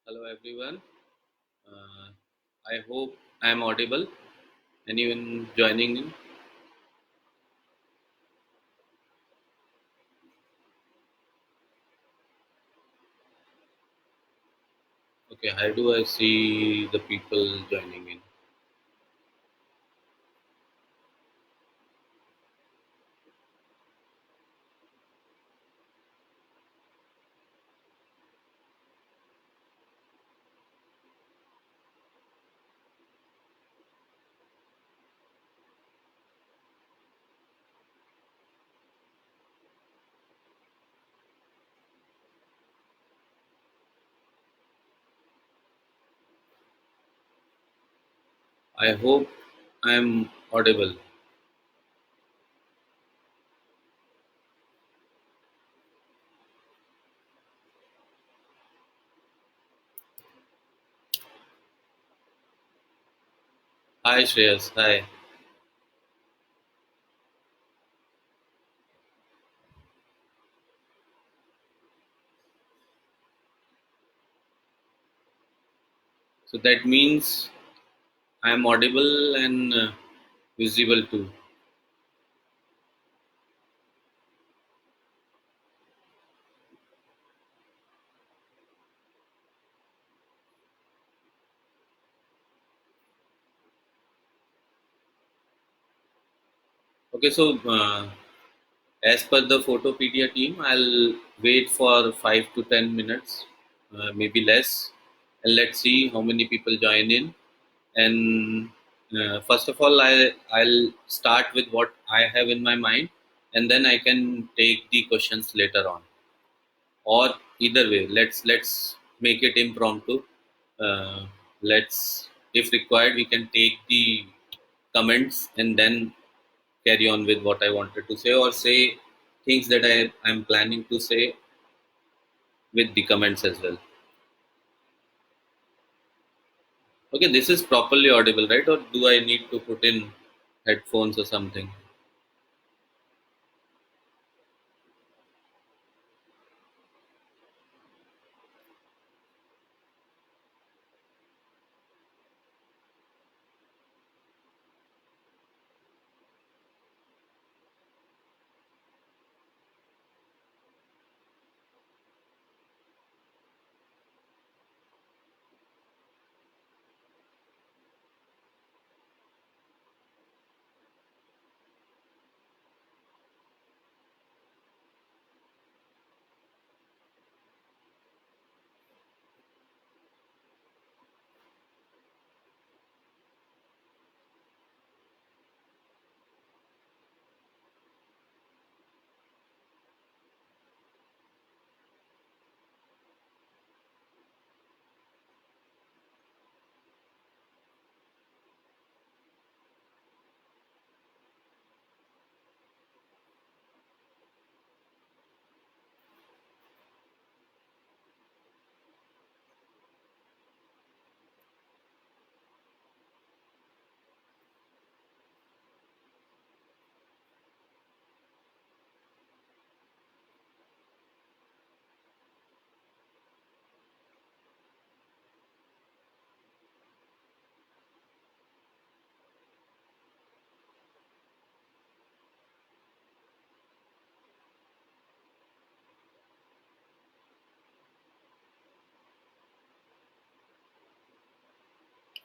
Hello everyone. Uh, I hope I am audible. Anyone joining in? Okay, how do I see the people joining in? I hope I am audible. Hi Shreyas, hi. So that means I am audible and visible too. Okay, so as per the Photopedia team, I'll wait for 5 to 10 minutes, maybe less, and let's see how many people join in. And first of all, I'll start with what I have in my mind, and then I can take the questions later on. Or either way, let's make it impromptu. Uh, let's, if required, we can take the comments and then carry on with what I wanted to say, or say things that I'm planning to say with the comments as well. Okay, this is properly audible, right? Or do I need to put in headphones or something?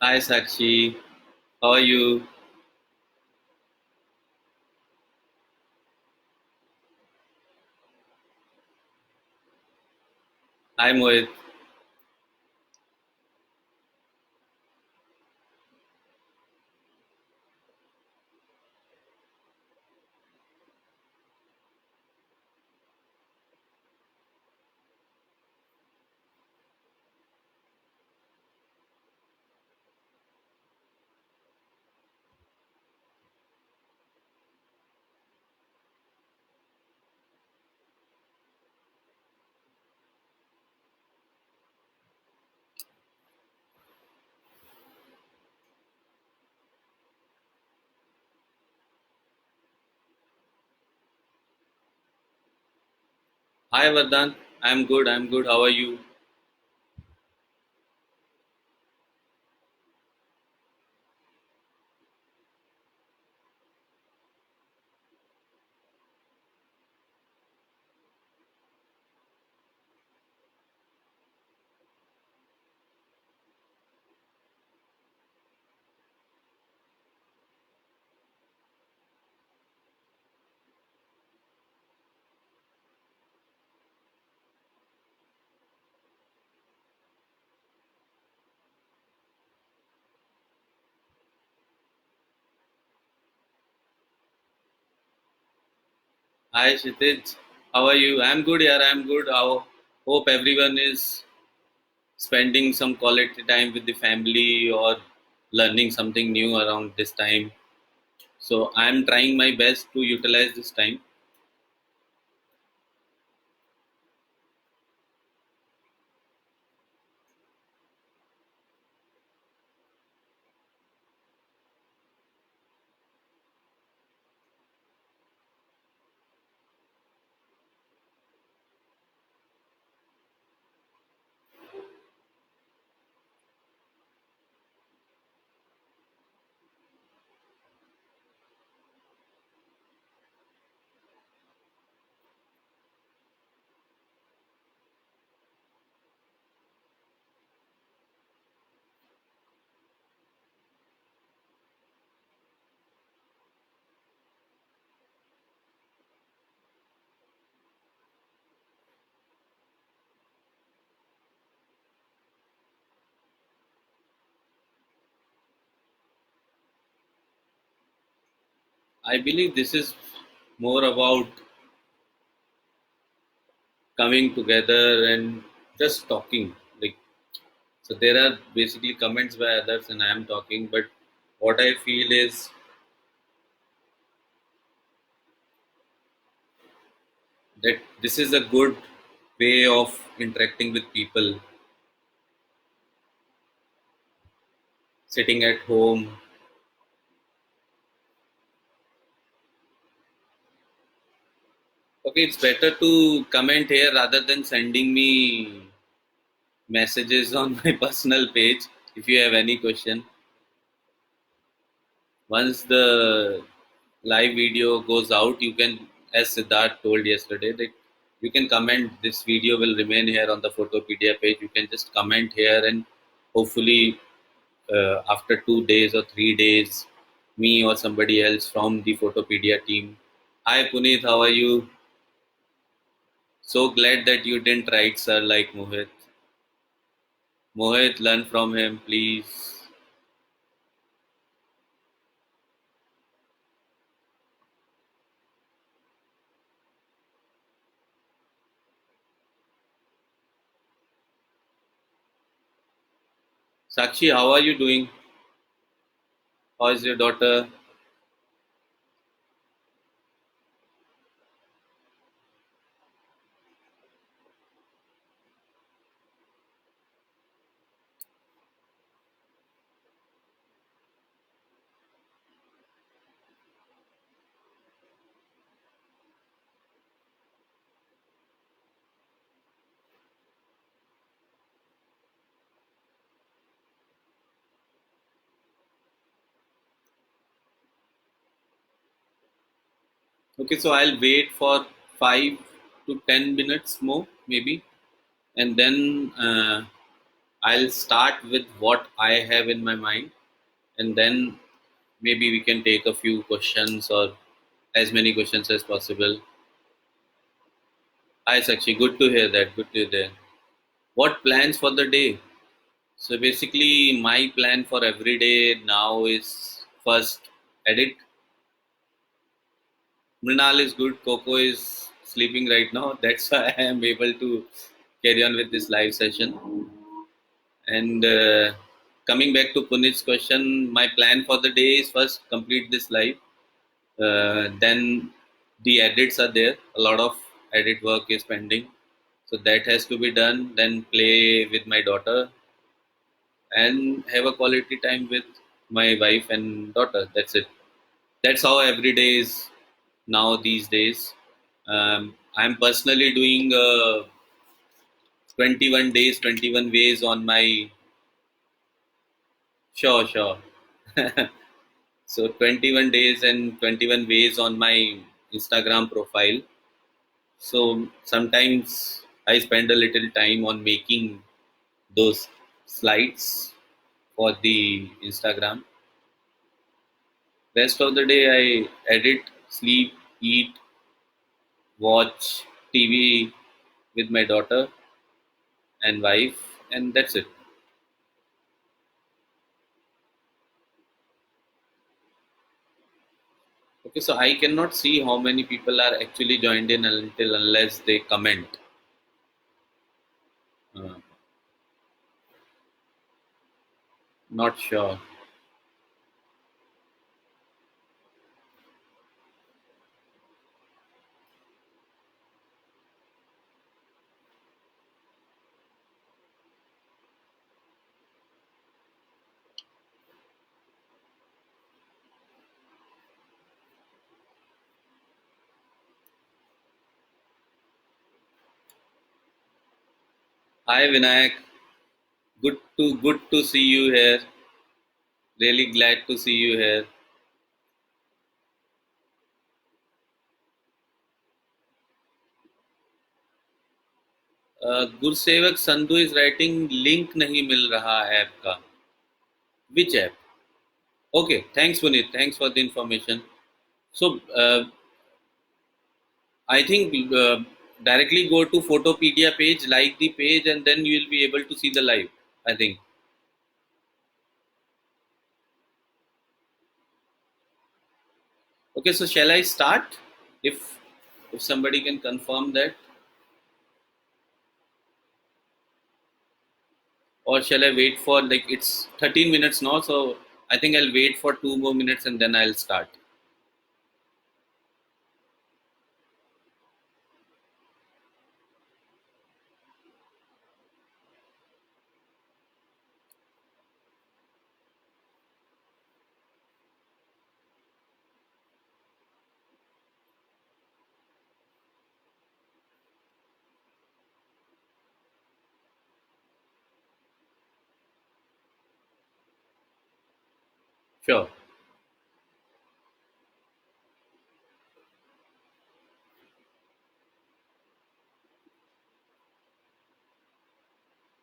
Hi Sakshi, how are you? Hi Mohit. Hi Vardhan. I'm good. I'm good. How are you? Hi Shitij, how are you? I'm good, yeah, I'm good. Hope everyone is spending some quality time with the family or learning something new around this time. So I'm trying my best to utilize this time. I believe this is more about coming together and just talking. Like so there are basically comments by others and I am talking, but what I feel is that this is a good way of interacting with people sitting at home. Okay, it's better to comment here rather than sending me messages on my personal page. If you have any question, once the live video goes out, you can, as Siddharth told yesterday, that you can comment. This video will remain here on the Photopedia page. You can just comment here, and hopefully, after 2 days or 3 days, me or somebody else from the Photopedia team. Hi Puneet, how are you? So glad that you didn't write sir like Mohit. Mohit, learn from him, please. Sakshi, how are you doing? How is your daughter? Okay, so I'll wait for 5 to 10 minutes more, maybe, and then I'll start with what I have in my mind, and then maybe we can take a few questions or as many questions as possible. Hi, Sakshi, good to hear that. Good to hear that. What plans for the day? So basically, my plan for every day now is first edit. Mrinal is good. Coco is sleeping right now. That's why I am able to carry on with this live session. And coming back to Punit's question, my plan for the day is first complete this live. Then the edits are there. A lot of edit work is pending. So that has to be done. Then play with my daughter and have a quality time with my wife and daughter. That's it. That's how every day is now these days. I'm personally doing 21 days, 21 ways on my. Sure, sure. So 21 days and 21 ways on my Instagram profile. So sometimes I spend a little time on making those slides for the Instagram. Rest of the day I edit, sleep, eat, watch TV with my daughter and wife, and that's it. Okay, so I cannot see how many people are actually joined in until unless they comment. Uh, Not sure. Hi Vinayak, good to see you here. Really glad to see you here. Gursewak Sandhu is writing link नहीं मिल रहा app का. Which app? Okay, thanks Puneet. Thanks for the information. So I think directly go to Photopedia page, like the page, and then you will be able to see the live. I think. Okay, so shall I start? If if somebody can confirm that, or shall I wait for like it's 13 minutes now, so I think I'll wait for 2 more minutes and then I'll start. Sure.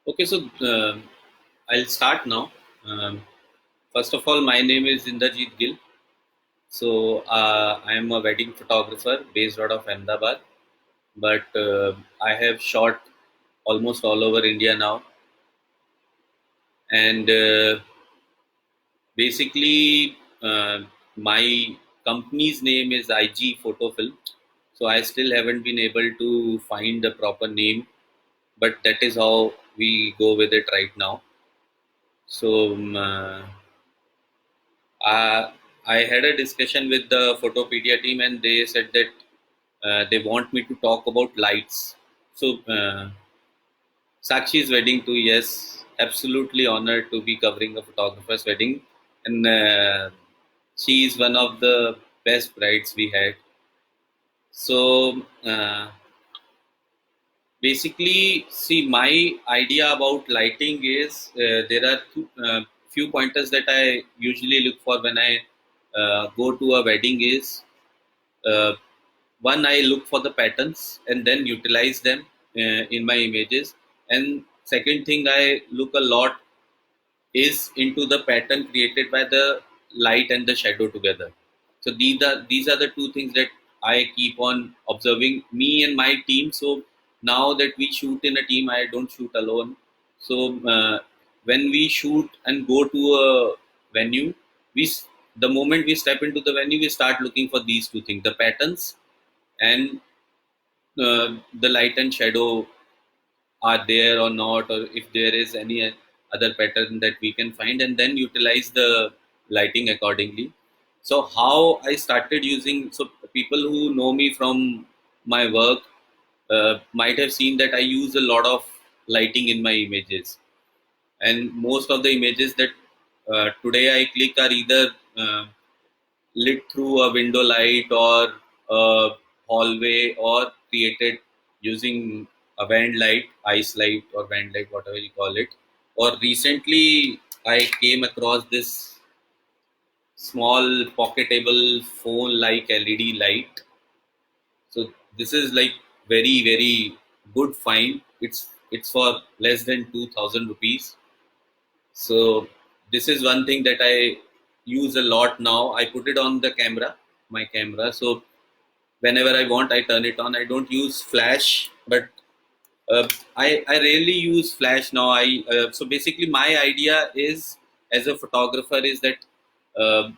Okay, so I'll start now. Um, First of all, my name is Inderjeet Gill. So I am a wedding photographer based out of Ahmedabad, but I have shot almost all over India now, and basically my company's name is IG Photofilm. So I still haven't been able to find the proper name, but that is how we go with it right now. So I had a discussion with the Photopedia team, and they said that they want me to talk about lights. So Sakshi's wedding too, yes, absolutely honored to be covering a photographer's wedding, and she is one of the best brides we had. So basically, see, my idea about lighting is there are few pointers that I usually look for when I go to a wedding. Is uh, one, I look for the patterns and then utilize them in my images, and second thing I look a lot is into the pattern created by the light and the shadow together. So these are the two things that I keep on observing, me and my team. So now that we shoot in a team, I don't shoot alone. So when we shoot and go to a venue, the moment we step into the venue, we start looking for these two things: the patterns and the light and shadow are there or not, or if there is any other pattern that we can find, and then utilize the lighting accordingly. So how I started using, so people who know me from my work might have seen that I use a lot of lighting in my images, and most of the images that today I click are either lit through a window light or a hallway, or created using a van light, ice light, or van light, whatever you call it. Or recently, I came across this small pocketable phone like LED light. So this is like very good find. It's for less than 2,000 rupees. So this is one thing that I use a lot now. I put it on the camera, my camera. So whenever I want, I turn it on. I don't use flash, but I rarely use flash now. So basically, my idea is, as a photographer, is that uh,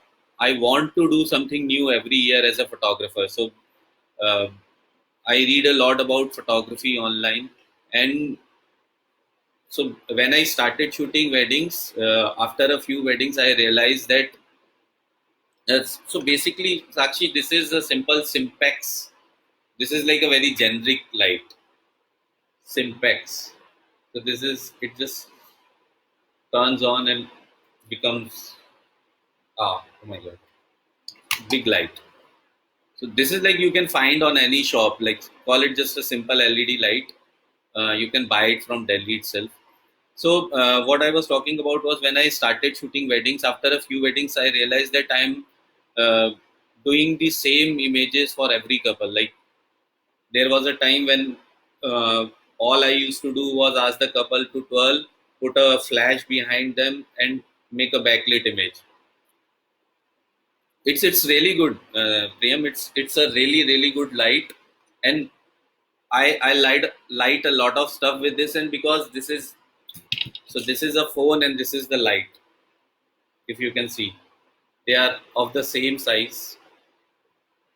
I want to do something new every year as a photographer. So uh, I read a lot about photography online. And so when I started shooting weddings, after a few weddings I realized that so basically, Sakshi, this is a simple Simpex. This is like a very generic light, Simpex. So this is, it just turns on and becomes, oh my god, big light. So this is like you can find on any shop. Like call it just a simple LED light. You can buy it from Delhi itself. So what I was talking about was when I started shooting weddings. After a few weddings, I realized that I'm uh, doing the same images for every couple. Like there was a time when all I used to do was ask the couple to twirl, put a flash behind them, and make a backlit image. It's really good, Priyam. It's a really good light, and I light a lot of stuff with this, and because this is a phone and this is the light. If you can see, they are of the same size,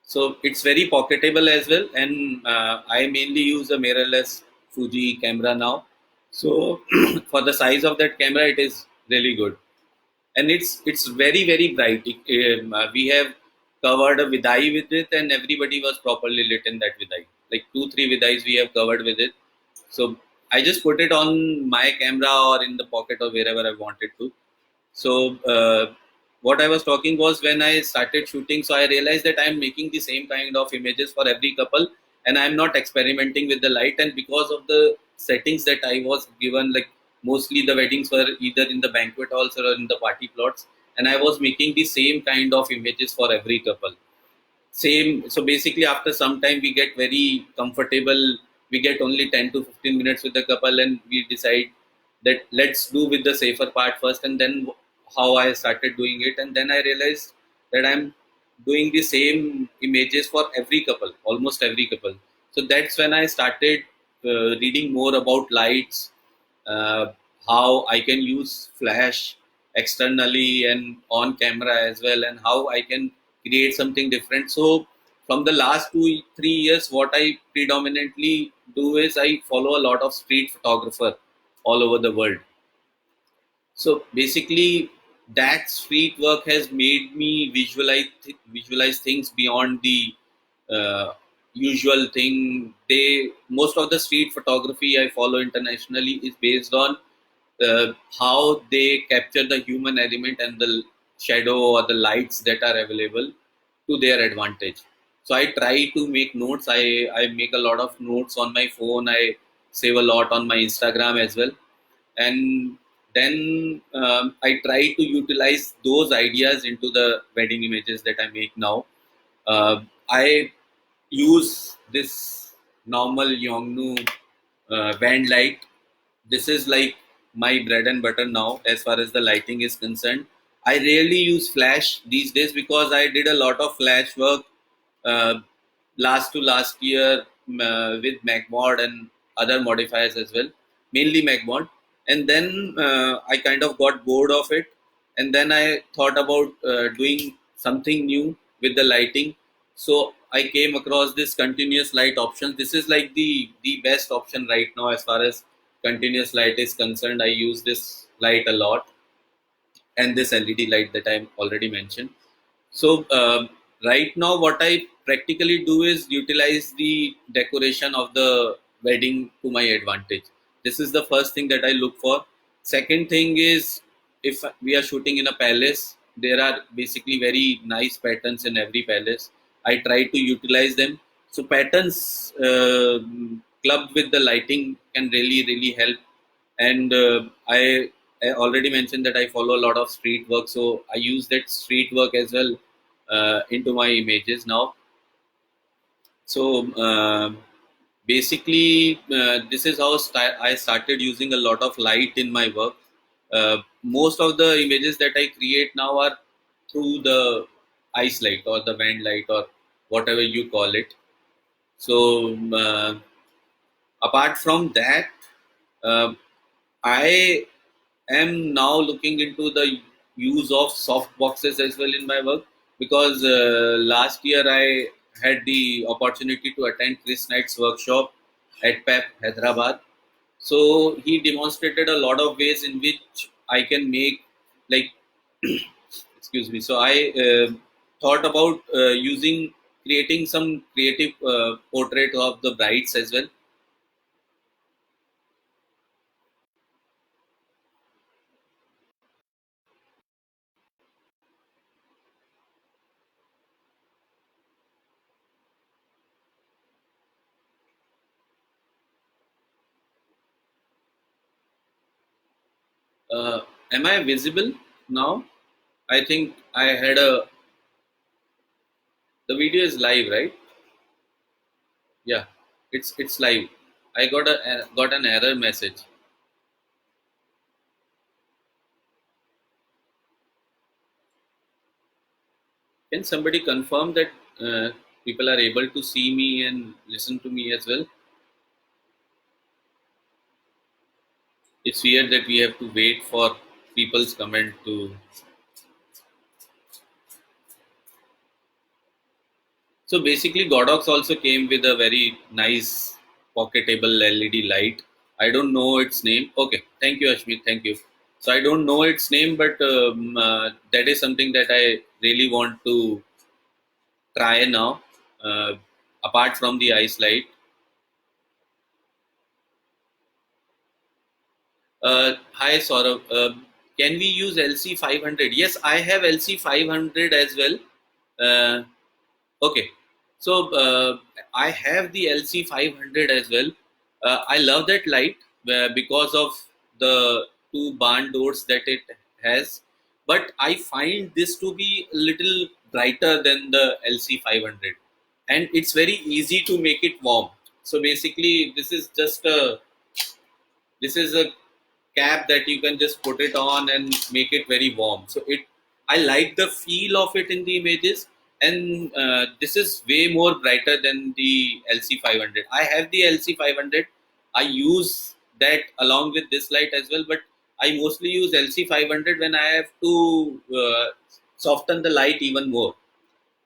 so it's very pocketable as well. And I mainly use a mirrorless Fuji camera now. So for the size of that camera, it is really good, and it's very bright. We have covered a vidai with it, and everybody was properly lit in that vidai. Like 2 3 vidais we have covered with it. So I just put it on my camera or in the pocket or wherever I wanted to. So what I was talking was when I started shooting, so I realized that I'm making the same kind of images for every couple, and I'm not experimenting with the light. And because of the settings that I was given, like mostly the weddings were either in the banquet halls or in the party plots, and I was making the same kind of images for every couple. Same. So basically, after some time, we get very comfortable. We get only 10 to 15 minutes with the couple, and we decide that let's do with the safer part first, and then how I started doing it. And then I realized that I'm doing the same images for every couple, almost every couple. So that's when I started reading more about lights, uh, how I can use flash externally and on camera as well, and how I can create something different. So from the last 2 3 years, what I predominantly do is I follow a lot of street photographer all over the world. So basically, that street work has made me visualize things beyond the usual thing. They Most of the street photography I follow internationally is based on how they capture the human element and the shadow or the lights that are available to their advantage. So I try to make notes. I make a lot of notes on my phone. I save a lot on my Instagram as well. And then I try to utilize those ideas into the wedding images that I make now. I use this normal Yongnu band light. This is like my bread and butter now as far as the lighting is concerned. I rarely use flash these days because I did a lot of flash work uh, last year with MacMod and other modifiers as well, mainly MacMod. And then I kind of got bored of it, and then I thought about doing something new with the lighting. So I came across this continuous light option. This is like the best option right now as far as continuous light is concerned. I use this light a lot, and this LED light that I already mentioned. So right now, what I practically do is utilize the decoration of the wedding to my advantage. This is the first thing that I look for. Second thing is, if we are shooting in a palace, there are basically very nice patterns in every palace. I try to utilize them. So patterns clubbed with the lighting can really help. And I already mentioned that I follow a lot of street work, so I use that street work as well into my images now. So basically, this is how I started using a lot of light in my work. Most of the images that I create now are through the ice light or the band light or whatever you call it. So apart from that, uh, I am now looking into the use of soft boxes as well in my work. because last year I had the opportunity to attend Chris Knight's workshop at PEP Hyderabad. So he demonstrated a lot of ways in which I can make, like, excuse me. So I thought about using creating some creative portrait of the brides as well. Uh, am I visible now? I think I had a the video is live, right? Yeah, it's live. I got an error message. Can somebody confirm that people are able to see me and listen to me as well? It's weird that we have to wait for people's comment to. So basically, Godox also came with a very nice pocketable LED light. I don't know its name. Okay, thank you, Ashmit. Thank you. So I don't know its name, but that is something that I really want to try now. Apart from the ice light, hi Saurav. Can we use LC 500? Yes, I have LC 500 as well. Uh, Okay, so I have the LC 500 as well. I love that light because of the two barn doors that it has, but I find this to be a little brighter than the LC 500, and it's very easy to make it warm. So basically, this is a cap that you can just put it on and make it very warm. So it I like the feel of it in the images, and this is way more brighter than the LC 500. I have the LC 500. I use that along with this light as well, but I mostly use LC 500 when I have to soften the light even more,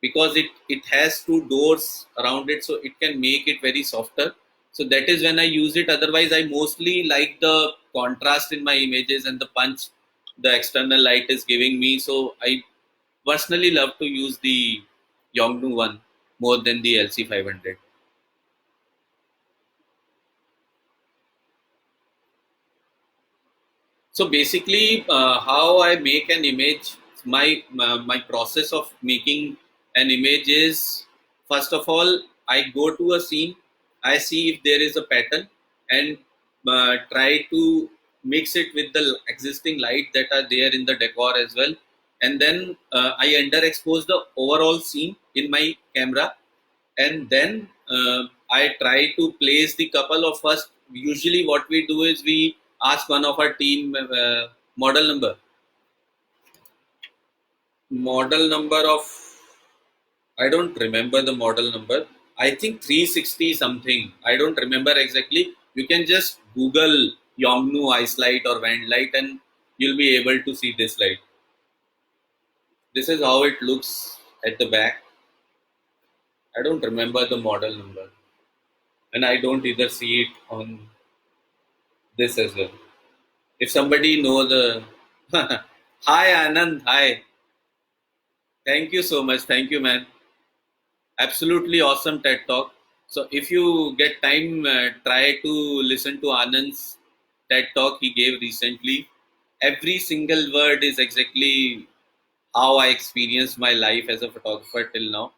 because it has two doors around it, so it can make it very softer. So that is when I use it. Otherwise, I mostly like the contrast in my images and the punch the external light is giving me. So I personally love to use the Yongnu one more than the LC 500. So basically, how I make an image, my process of making an image is, first of all, I go to a scene, I see if there is a pattern, and try to mix it with the existing light that are there in the decor as well, and then I underexpose the overall scene in my camera, and then I try to place the couple of first. Usually, what we do is we ask one of our team model number, model number of. I don't remember the model number. I think 360 something. I don't remember exactly. You can just Google Yongnu ice light or Van light, and you'll be able to see this light. This is how it looks at the back. I don't remember the model number, and I don't either see it on this as well. If somebody know the hi Anand, hi. Thank you so much. Thank you, man. Absolutely awesome TED talk. So if you get time, try to listen to Anand's TED talk he gave recently. Every single word is exactly how I experienced my life as a photographer till now.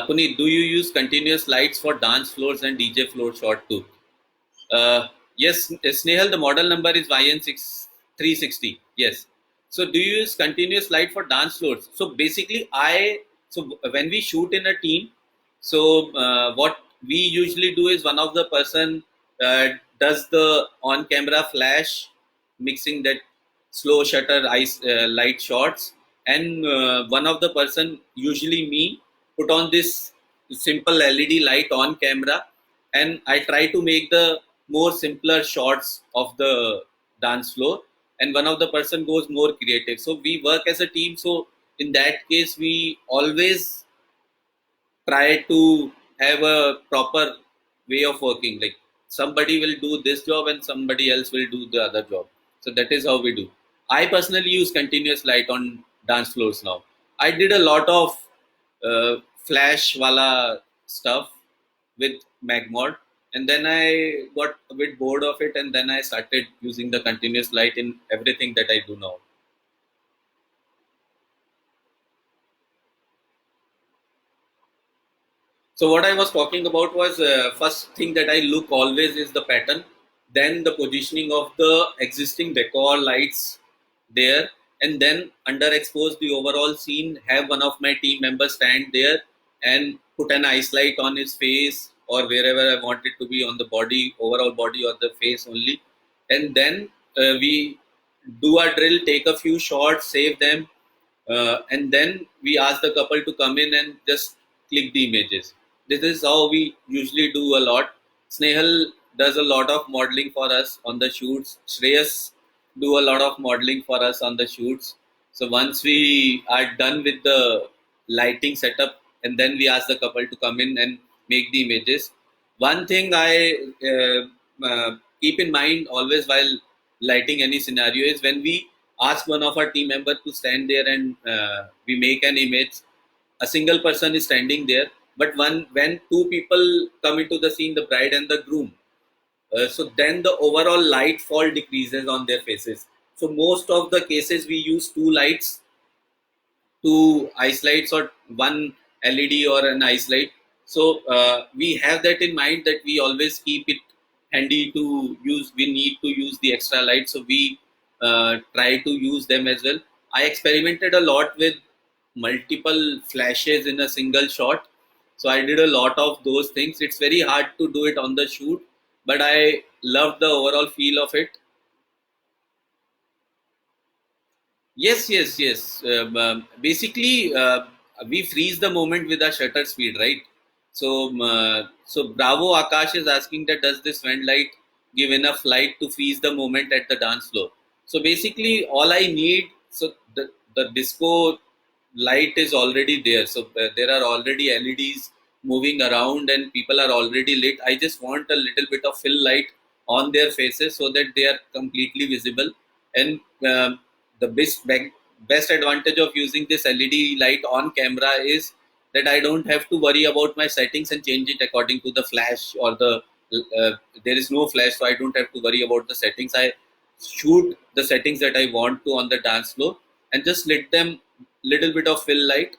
Puneet, do you use continuous lights for dance floors and DJ floor shot too? Uh, yes, Snehal, the model number is YN6360. Yes. So do you use continuous light for dance floors? So basically, when we shoot in a team, so what we usually do is one of the person does the on-camera flash, mixing that slow shutter ice light shots, and one of the person, usually me, put on this simple LED light on camera, and I try to make the more simpler shots of the dance floor, and one of the person goes more creative. So we work as a team. So in that case we always try to have a proper way of working. Like somebody will do this job and somebody else will do the other job. So that is how we do. I personally use continuous light on dance floors now. I did a lot of flash wala stuff with magmod, and then I got a bit bored of it, and then I started using the continuous light in everything that I do now. So what I was talking about was first thing that I look always is the pattern, then the positioning of the existing decor lights there, and then underexpose the overall scene. Have one of my team members stand there and put an ice light on his face or wherever I want it to be, on the body, overall body or the face only, and then we do a drill, take a few shots, save them, and then we ask the couple to come in and just click the images. This is how we usually do a lot. Snehal does a lot of modeling for us on the shoots. Shreyas do a lot of modeling for us on the shoots. So once we are done with the lighting setup, and then we ask the couple to come in and make the images. One thing I keep in mind always while lighting any scenario is when we ask one of our team members to stand there and we make an image. A single person is standing there, but when two people come into the scene, the bride and the groom, so then the overall light fall decreases on their faces. So most of the cases we use two lights, two ice lights or one LED or an ice light. So we have that in mind that we always keep it handy to use. We need to use the extra light, so we try to use them as well. I experimented a lot with multiple flashes in a single shot. So I did a lot of those things. It's very hard to do it on the shoot, but I love the overall feel of it. Yes, yes, yes. Basically, we freeze the moment with our shutter speed, right? So Bravo Akash is asking that does this vent light give enough light to freeze the moment at the dance floor? So basically, all I need, so the disco light is already there. So there are already LEDs moving around and people are already lit. I just want a little bit of fill light on their faces so that they are completely visible. And the best advantage of using this LED light on camera is that I don't have to worry about my settings and change it according to the flash or the there is no flash, so I don't have to worry about the settings. I shoot the settings that I want to on the dance floor and just let them little bit of fill light,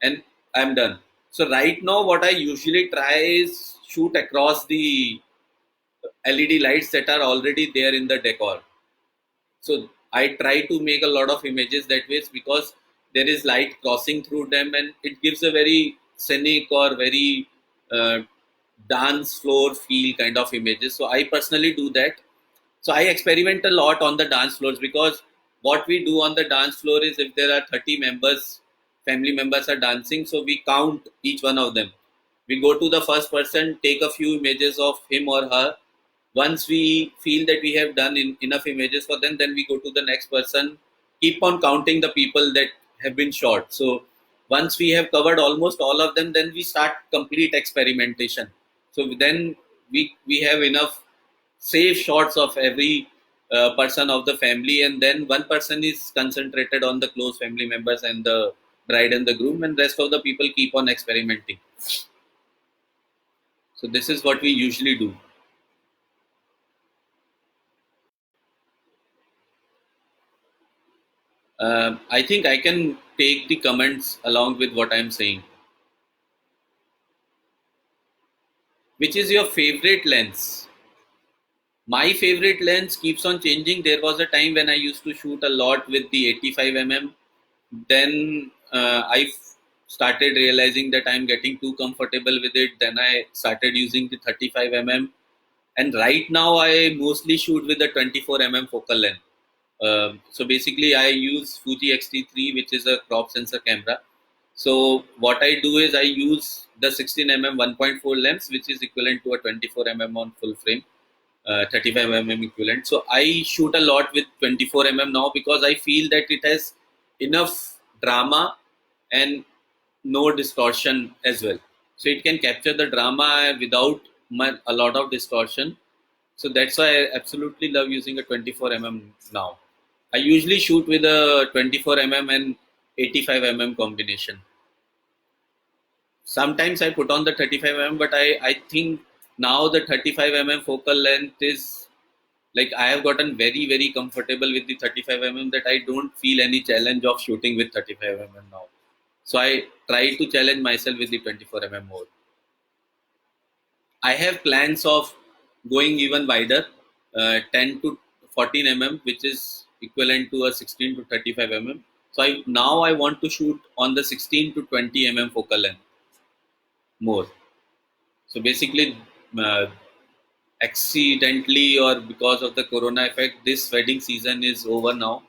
and I'm done. So right now what I usually try is shoot across the LED lights that are already there in the decor. So I try to make a lot of images that way because there is light crossing through them and it gives a very scenic or very uh, dance floor feel kind of images. So I personally do that. So I experiment a lot on the dance floors because what we do on the dance floor is if there are 30 members, family members are dancing, so we count each one of them. We go to the first person, take a few images of him or her. Once we feel that we have done enough images for them, then we go to the next person, keep on counting the people that have been shot. So once we have covered almost all of them, then we start complete experimentation. So then we have enough safe shots of every person of the family, and then one person is concentrated on the close family members and the bride and the groom, and rest of the people keep on experimenting. So this is what we usually do. I think I can take the comments along with what I'm saying. Which is your favorite lens? My favorite lens keeps on changing. There was a time when I used to shoot a lot with the 85 mm. Then I started realizing that I'm getting too comfortable with it. Then I started using the 35 mm. And right now I mostly shoot with the 24 mm focal length. So basically, I use Fuji X-T3, which is a crop sensor camera. So what I do is I use the 16 mm 1.4 lens, which is equivalent to a 24 mm on full frame, 35 mm equivalent. So I shoot a lot with 24 mm now because I feel that it has enough drama and no distortion as well. So it can capture the drama without a lot of distortion. So that's why I absolutely love using a 24 mm now. I usually shoot with a 24 mm and 85 mm combination. Sometimes I put on the 35 mm, but I think now the 35 mm focal length is like I have gotten very comfortable with the 35 mm that I don't feel any challenge of shooting with 35 mm now. So I try to challenge myself with the 24 mm more. I have plans of going even wider, 10 to 14 mm, which is equivalent to a 16 to 35 mm. So now I want to shoot on the 16 to 20 mm focal length more. So basically, uh, accidentally or because of the corona effect, this wedding season is over now.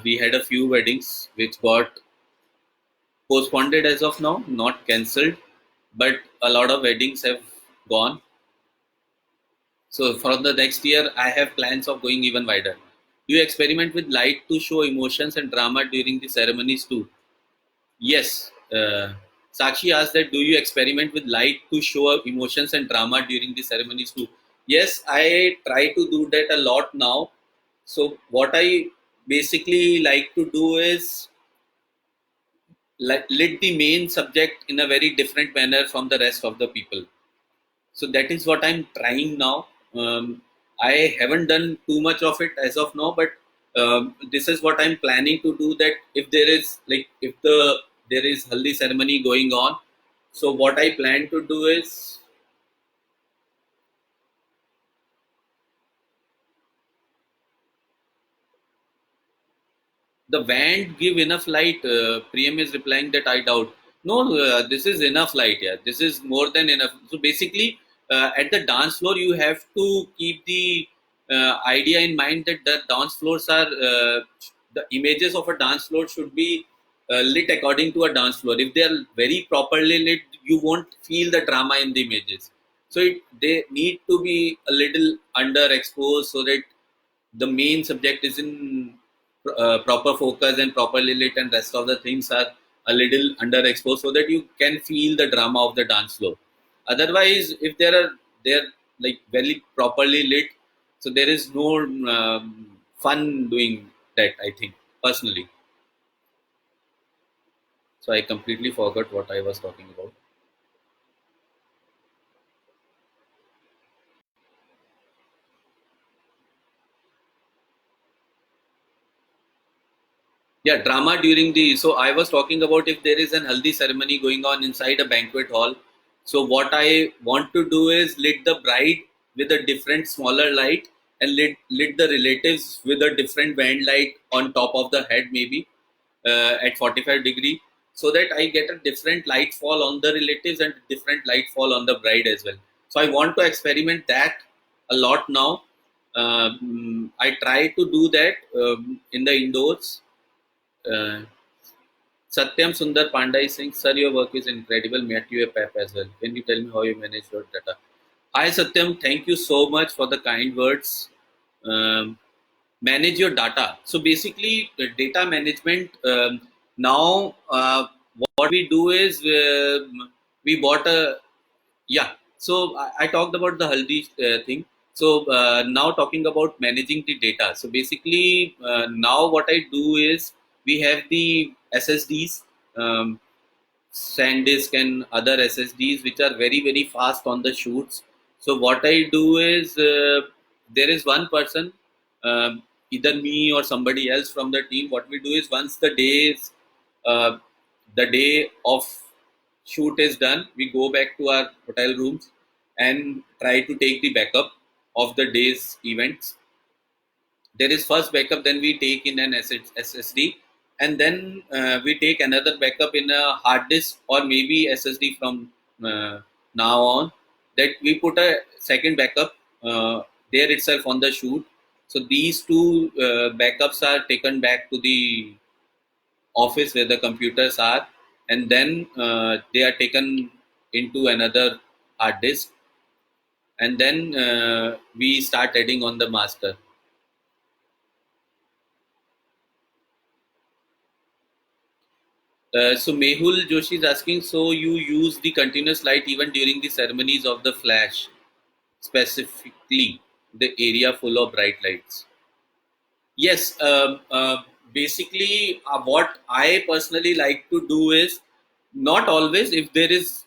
We had a few weddings which got postponed as of now, not cancelled, but a lot of weddings have gone. So for the next year, I have plans of going even wider. Do you experiment with light to show emotions and drama during the ceremonies too? Yes. Sakshi asked that, do you experiment with light to show emotions and drama during the ceremonies too? Yes, I try to do that a lot now. So what I basically like to do is lit the main subject in a very different manner from the rest of the people. So that is what I'm trying now. I haven't done too much of it as of now, but this is what I'm planning to do, that if there is like if there is haldi ceremony going on, so what I plan to do is the wand give enough light. Priyam is replying that I doubt. No, this is enough light. Yeah, this is more than enough. So basically, at the dance floor, you have to keep the idea in mind that the dance floors are the images of a dance floor should be lit according to a dance floor. If they are very properly lit, you won't feel the drama in the images. So they need to be a little underexposed so that the main subject is in proper focus and properly lit, and rest of the things are a little underexposed so that you can feel the drama of the dance floor. Otherwise, if they're like very properly lit, so there is no fun doing that, I think, personally. So I completely forgot what I was talking about. Yeah, drama during the. So I was talking about if there is an haldi ceremony going on inside a banquet hall. So what I want to do is lit the bride with a different smaller light, and lit the relatives with a different band light on top of the head, maybe at 45 degree, so that I get a different light fall on the relatives and different light fall on the bride as well. So I want to experiment that a lot now. I try to do that in the indoors. uh, Satyam Sundar Pandai is saying, Sir, your work is incredible. Met you a pep as well. Can you tell me how you manage your data? Hi, Satyam. Thank you so much for the kind words. Manage your data. So, basically, the data management now, what we do is we bought a yeah. So I talked about the Haldi thing. So now talking about managing the data. So basically, now what I do is we have the SSDs, um, SanDisk and other SSDs, which are very fast on the shoots. So what I do is there is one person, either me or somebody else from the team. What we do is once uh, the day of shoot is done, we go back to our hotel rooms and try to take the backup of the day's events. There is first backup, then we take in an SSD, and then we take another backup in a hard disk or maybe SSD from now on. That we put a second backup there itself on the shoot. So these two backups are taken back to the office where the computers are, and then they are taken into another hard disk, and then we start adding on the master. So Mehul Joshi is asking, so you use the continuous light even during the ceremonies of the flash, specifically the area full of bright lights. Yes, basically, what I personally like to do is not always, if there is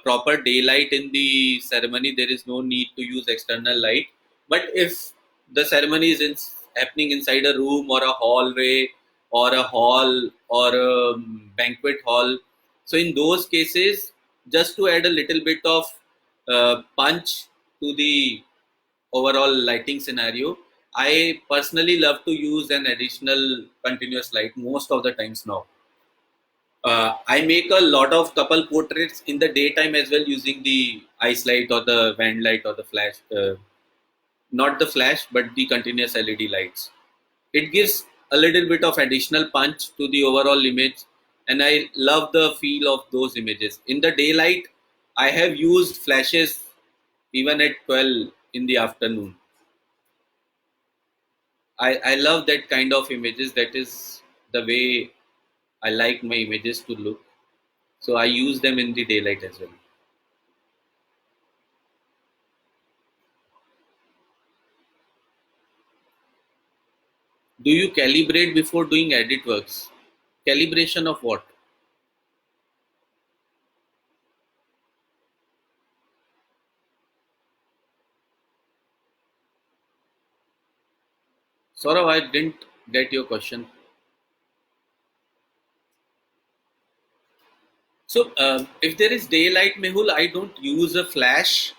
proper daylight in the ceremony, there is no need to use external light. But if the ceremony is happening inside a room or a hallway or a hall or a banquet hall, so in those cases, just to add a little bit of punch to the overall lighting scenario, I personally love to use an additional continuous light most of the times now. I make a lot of couple portraits in the daytime as well using the ice light or the van light or the flash, not the flash but the continuous LED lights. It gives a little bit of additional punch to the overall image, and I love the feel of those images. In the daylight, I have used flashes even at 12 in the afternoon. I love that kind of images. That is the way I like my images to look. So I use them in the daylight as well. Do you calibrate before doing edit works? Calibration of what? Saurav, I didn't get your question. So if there is daylight, Mehul, I don't use a flash.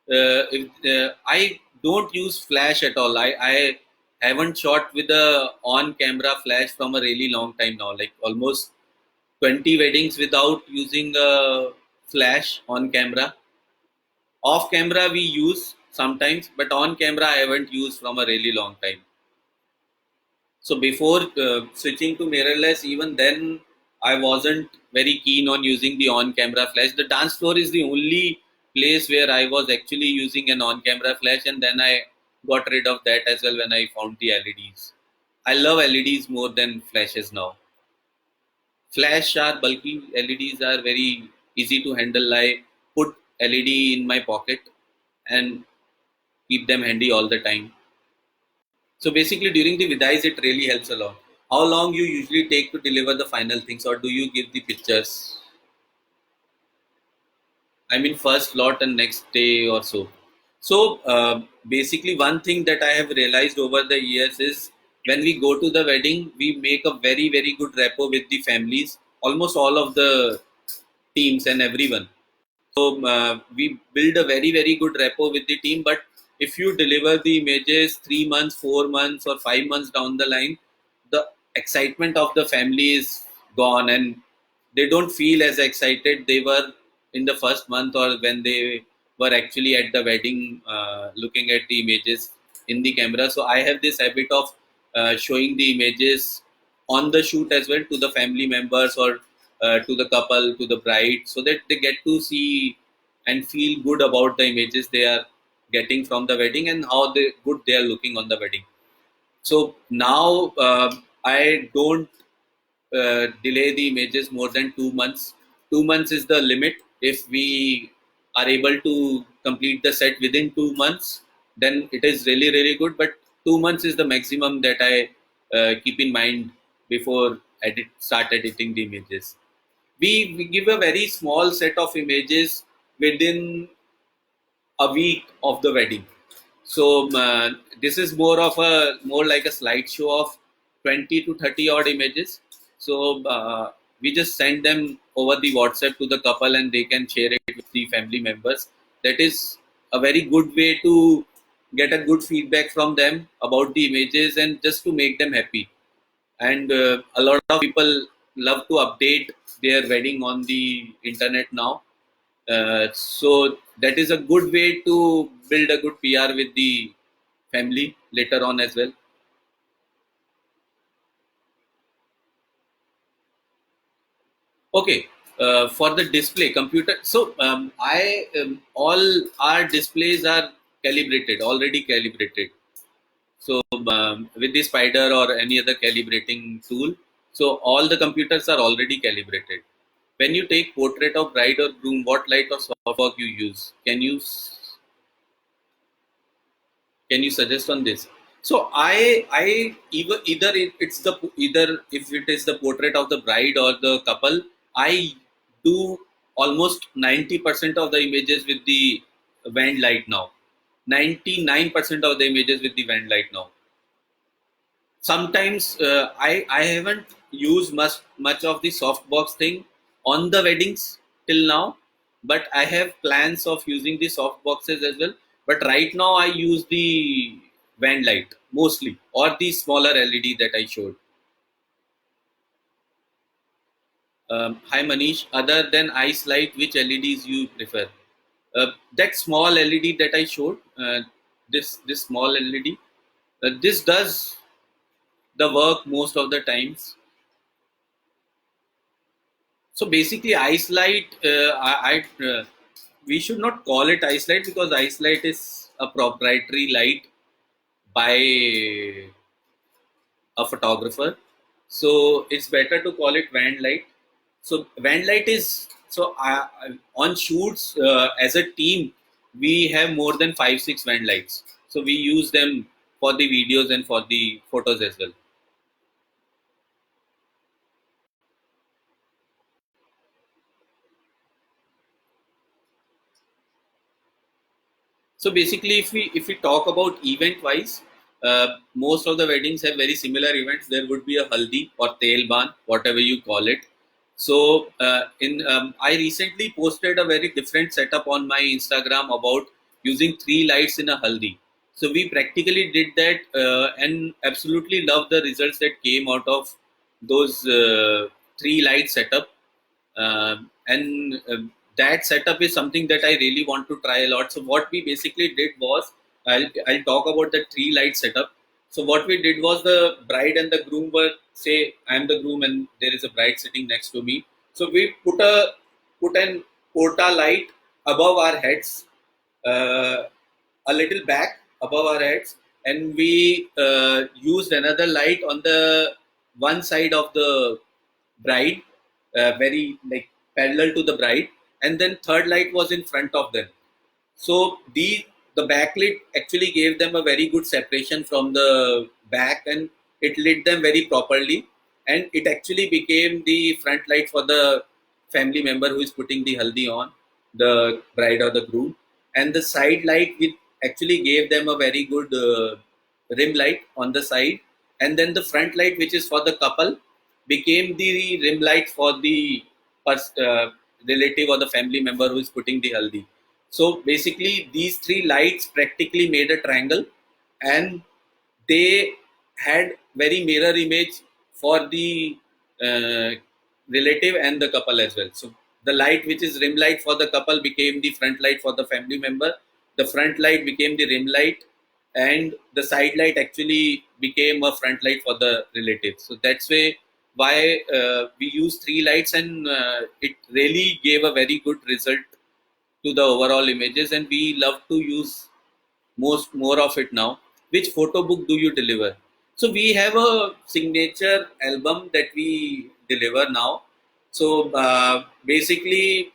I don't use flash at all. I haven't shot with a on-camera flash from a really long time now, like almost 20 weddings without using a flash on camera. Off camera we use sometimes, but on camera I haven't used from a really long time. So before switching to mirrorless, even then I wasn't very keen on using the on camera flash. The dance floor is the only place where I was actually using an on camera flash, and then I got rid of that as well when I found the LEDs. I love LEDs more than flashes now. Flash are bulky, LEDs are very easy to handle. I put LED in my pocket and keep them handy all the time. So basically during the vidais it really helps a lot. How long you usually take to deliver the final things, or do you give the pictures? I mean first lot and next day or so. So basically one thing that I have realized over the years is when we go to the wedding, we make a very good rapport with the families, almost all of the teams and everyone. So we build a very good rapport with the team. But if you deliver the images 3 months, 4 months, or 5 months down the line, the excitement of the family is gone, and they don't feel as excited they were in the first month or when they were actually at the wedding, looking at the images in the camera. So I have this habit of showing the images on the shoot as well to the family members or to the couple, to the bride, so that they get to see and feel good about the images they are getting from the wedding and how good they are looking on the wedding. So now I don't delay the images more than 2 months. 2 months is the limit. If we are able to complete the set within 2 months, then it is really good. But 2 months is the maximum that I keep in mind before start editing the images. We give a very small set of images within a week of the wedding. So this is more like a slideshow of 20 to 30 odd images. So we just send them over the WhatsApp to the couple and they can share it with the family members. That is a very good way to get a good feedback from them about the images and just to make them happy. And a lot of people love to update their wedding on the internet now. So that is a good way to build a good PR with the family later on as well. Okay, for the display computer. So I all our displays are calibrated, already calibrated. So with the spider or any other calibrating tool. So all the computers are already calibrated. When you take portrait of bride or groom, what light or software you use? Can you suggest on this? So I either it's the either if it is the portrait of the bride or the couple, I do almost 90% of the images with the wand light now. 99% of the images with the wand light now. Sometimes I haven't used much of the softbox thing on the weddings till now, but I have plans of using the soft boxes as well. But right now I use the van light mostly, or the smaller LED that I showed. Hi Manish, other than ice light, which LEDs you prefer? That small LED that I showed, this small LED, this does the work most of the times. So basically, ice light, we should not call it ice light, because ice light is a proprietary light by a photographer. So it's better to call it van light. So van light is so on shoots as a team, we have more than 5 6 van lights. So we use them for the videos and for the photos as well. So basically, if we talk about event wise, most of the weddings have very similar events. There would be a haldi or tailban, whatever you call it. So in I recently posted a very different setup on my Instagram about using three lights in a haldi. So we practically did that and absolutely loved the results that came out of those three light setup. And that setup is something that I really want to try a lot. So what we basically did was, I'll talk about the tree light setup. So what we did was, the bride and the groom were, say I am the groom and there is a bride sitting next to me. So we put an porta light above our heads, uh, a little back above our heads, and we used another light on the one side of the bride, very like parallel to the bride, and then third light was in front of them. So the backlit actually gave them a very good separation from the back, and it lit them very properly. And it actually became the front light for the family member who is putting the haldi on, the bride or the groom. And the side light, which actually gave them a very good rim light on the side. And then the front light, which is for the couple, became the rim light for the relative or the family member who is putting the haldi. So basically, these three lights practically made a triangle, and they had very mirror image for the uh, relative and the couple as well. So the light which is rim light for the couple became the front light for the family member. The front light became the rim light, and the side light actually became a front light for the relative. So that's why we use three lights, and it really gave a very good result to the overall images, and we love to use more of it now. Which photo book do you deliver? So we have a signature album that we deliver now. So basically,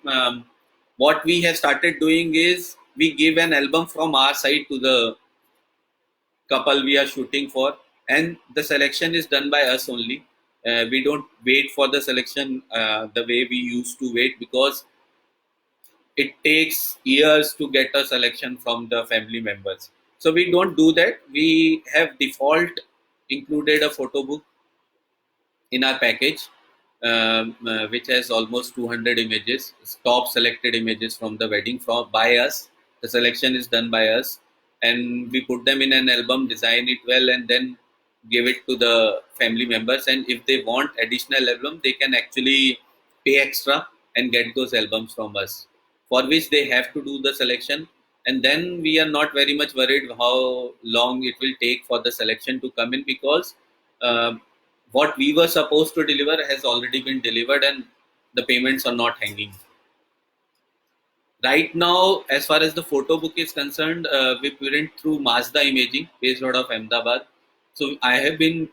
what we have started doing is, we give an album from our side to the couple we are shooting for, and the selection is done by us only. We don't wait for the selection the way we used to wait, because it takes years to get a selection from the family members. So we don't do that. We have default included a photo book in our package, which has almost 200 images, top selected images from the wedding from by us. The selection is done by us, and we put them in an album, design it well, and then give it to the family members. And if they want additional album, they can actually pay extra and get those albums from us, for which they have to do the selection. And then we are not very much worried how long it will take for the selection to come in, because um what we were supposed to deliver has already been delivered, and the payments are not hanging. Right now, as far as the photo book is concerned, we went through Mazda Imaging based out of Ahmedabad. So I have been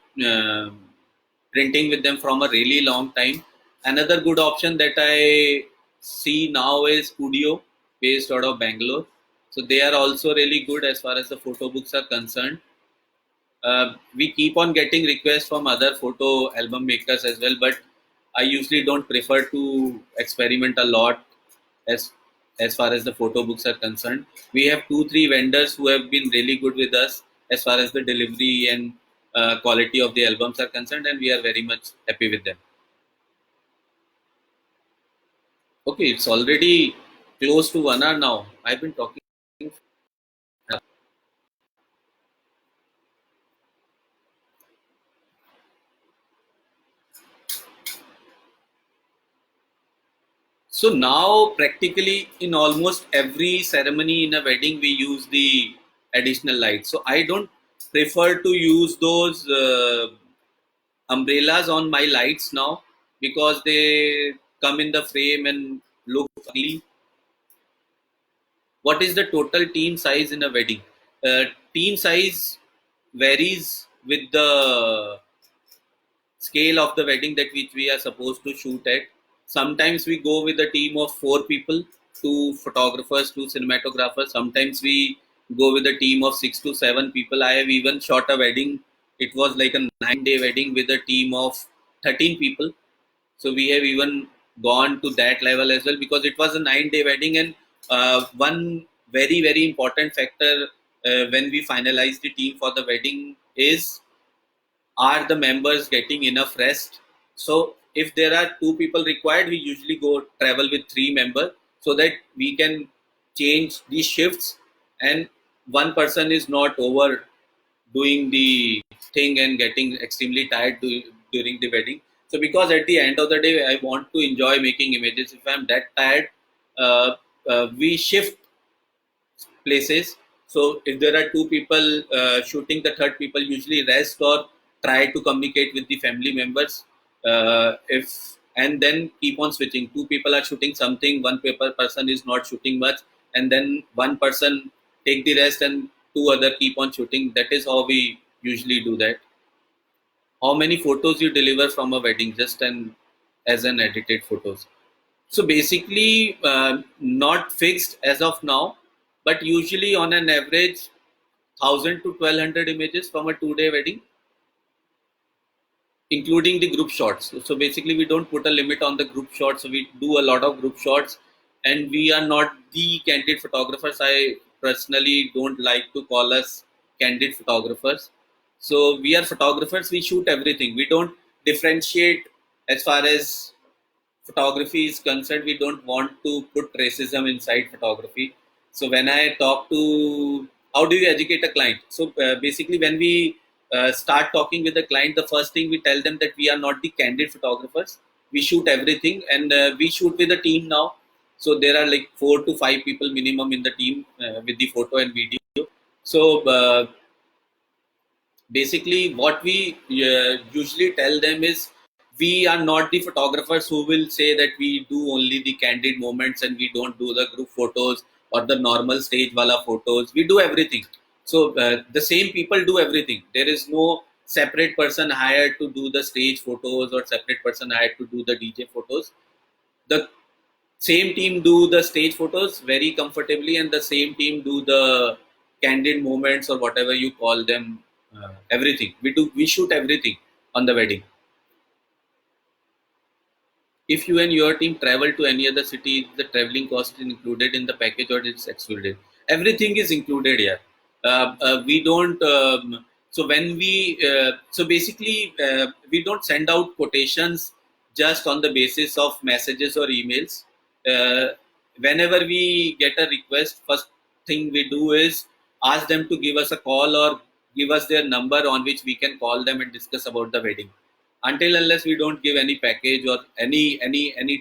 printing with them from a really long time. Another good option that I see now is Studio, based out of Bangalore. So they are also really good as far as the photo books are concerned. We keep on getting requests from other photo album makers as well, but I usually don't prefer to experiment a lot as as far as the photo books are concerned. We have 2 3 vendors who have been really good with us as far as the delivery and quality of the albums are concerned, and we are very much happy with them. Okay, it's already close to 1 hour now. I've been talking. So now, practically in almost every ceremony in a wedding, we use the additional lights. So I don't prefer to use those umbrellas on my lights now because they come in the frame and look ugly. What is the total team size in a wedding? Team size varies with the scale of the wedding that which we are supposed to shoot at. Sometimes we go with a team of 4 people, 2 photographers, 2 cinematographers. Sometimes we go with a team of 6 to 7 people. I have even shot a wedding. It was like a 9 day wedding with a team of 13 people. So we have even gone to that level as well because it was a 9 day wedding. And one very important factor when we finalize the team for the wedding is, are the members getting enough rest? So if there are 2 people required, we usually go travel with 3 members so that we can change the shifts and one person is not over doing the thing and getting extremely tired during the wedding. So because at the end of the day I want to enjoy making images, if I'm that tired, uh, we shift places. So if there are 2 people shooting, the third people usually rest or try to communicate with the family members. If and then keep on switching. 2 people are shooting something, person is not shooting much, and then one person take the rest and 2 other keep on shooting. That is how we usually do that. How many photos you deliver from a wedding, just an as an edited photos? So basically, not fixed as of now, but usually on an average, 1,000 to 1,200 images from a 2 day wedding, including the group shots. So basically, we don't put a limit on the group shots. So we do a lot of group shots, and we are not the candid photographers. I personally don't like to call us candid photographers. So we are photographers. We shoot everything. We don't differentiate as far as photography is concerned. We don't want to put racism inside photography. So when I talk to, how do you educate a client? So basically, when we start talking with the client, the first thing we tell them that we are not the candid photographers. We shoot everything, and we shoot with a team now. So there are like 4 to 5 people minimum in the team with the photo and video. So basically what we usually tell them is, we are not the photographers who will say that we do only the candid moments and we don't do the group photos or the normal stage wala photos. We do everything. So the same people do everything. There is no separate person hired to do the stage photos or separate person hired to do the DJ photos. The same team do the stage photos very comfortably, and the same team do the candid moments or whatever you call them. Everything we shoot everything on the wedding. If you and your team travel to any other city, the traveling cost is included in the package or it's excluded? Everything is included here. We don't. So when so basically, we don't send out quotations just on the basis of messages or emails. Whenever we get a request, first thing we do is ask them to give us a call or give us their number on which we can call them and discuss about the wedding. Until unless we don't give any package or any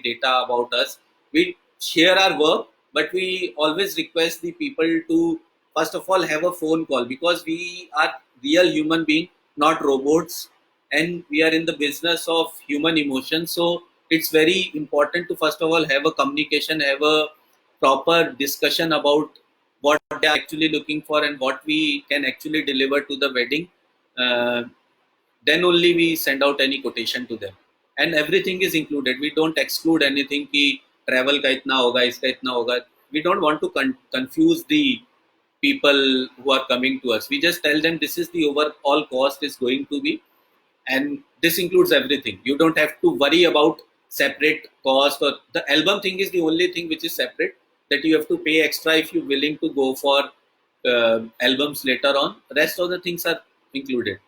data about us, we share our work, but we always request the people to first of all have a phone call, because we are real human being, not robots, and we are in the business of human emotion. So it's very important to first of all have a communication, have a proper discussion about what they are actually looking for and what we can actually deliver to the wedding. uh, then only we send out any quotation to them, and everything is included. We don't exclude anything कि travel का इतना होगा, इसका इतना होगा. We don't want to confuse the people who are coming to us. We just tell them this is the overall cost is going to be, and this includes everything. You don't have to worry about separate cost, or the album thing is the only thing which is separate, that you have to pay extra if you're willing to go for albums later on. Rest of the things are included.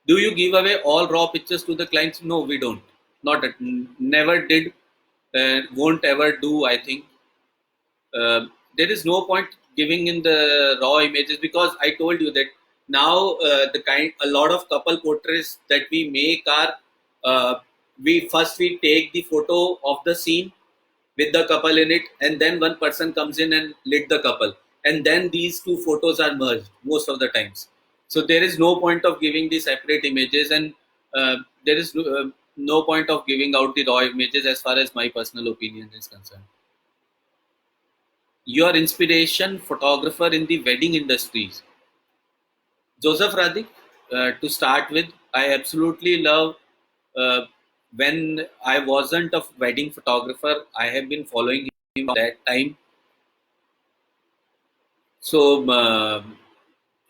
Do you give away all raw pictures to the clients? No, we don't. Not at, never did, won't ever do. I think there is no point giving in the raw images, because I told you that now the kind a lot of couple portraits that we make are we take the photo of the scene with the couple in it, and then one person comes in and lit the couple, and then these two photos are merged most of the times. So there is no point of giving the separate images, and there is no point of giving out the raw images, as far as my personal opinion is concerned. Your inspiration photographer in the wedding industries? Joseph Radik, to start with. I absolutely love, uh, when I wasn't a wedding photographer, I have been following him that time. So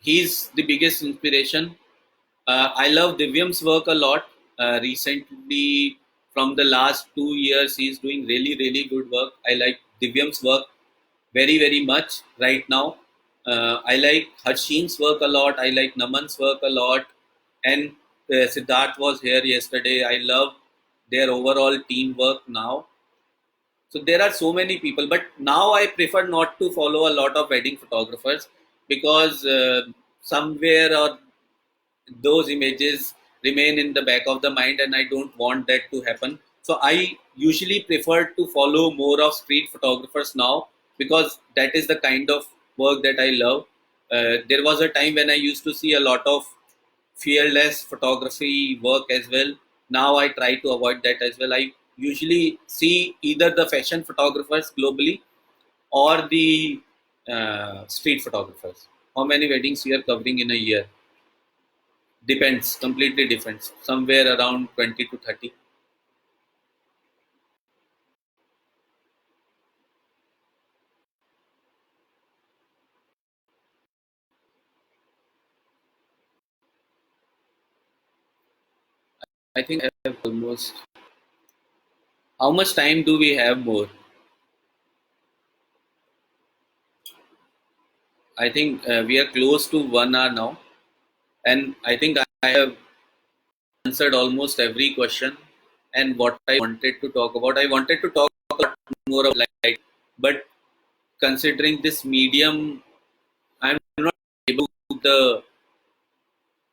he's the biggest inspiration. I love Divyam's work a lot. Recently, from the last 2 years, he's doing really, really good work. I like Divyam's work very, very much right now. I like Harsheen's work a lot. I like Naman's work a lot. And Siddharth was here yesterday. I love their overall teamwork now. So there are so many people, but now I prefer not to follow a lot of wedding photographers, because somewhere or those images remain in the back of the mind, and I don't want that to happen. So I usually prefer to follow more of street photographers now, because that is the kind of work that I love. There was a time when I used to see a lot of fearless photography work as well. Now I try to avoid that as well. I usually see either the fashion photographers globally or the street photographers. How many weddings you are covering in a year? Depends, completely depends. Somewhere around 20 to 30. I think I have almost. How much time do we have more? I think we are close to 1 hour now, and I think I have answered almost every question. And what I wanted to talk about, I wanted to talk a lot more of light, but considering this medium, I'm not able to the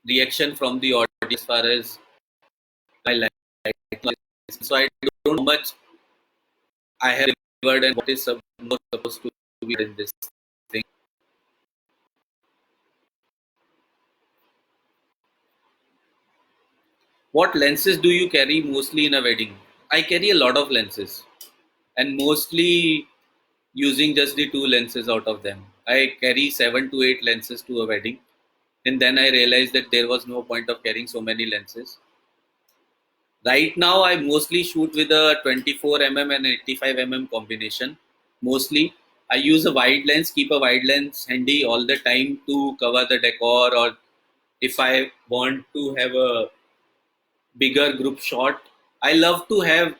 reaction from the audience as far as my light. So I don't know how much I have delivered and what is more supposed to be in this thing. What lenses do you carry mostly in a wedding? I carry a lot of lenses, and mostly using just the two lenses out of them. I carry 7 to 8 lenses to a wedding, and then I realized that there was no point of carrying so many lenses. Right now, I mostly shoot with a 24 mm and 85 mm combination. Mostly, I use a wide lens, keep a wide lens handy all the time to cover the decor, or if I want to have a bigger group shot. I love to have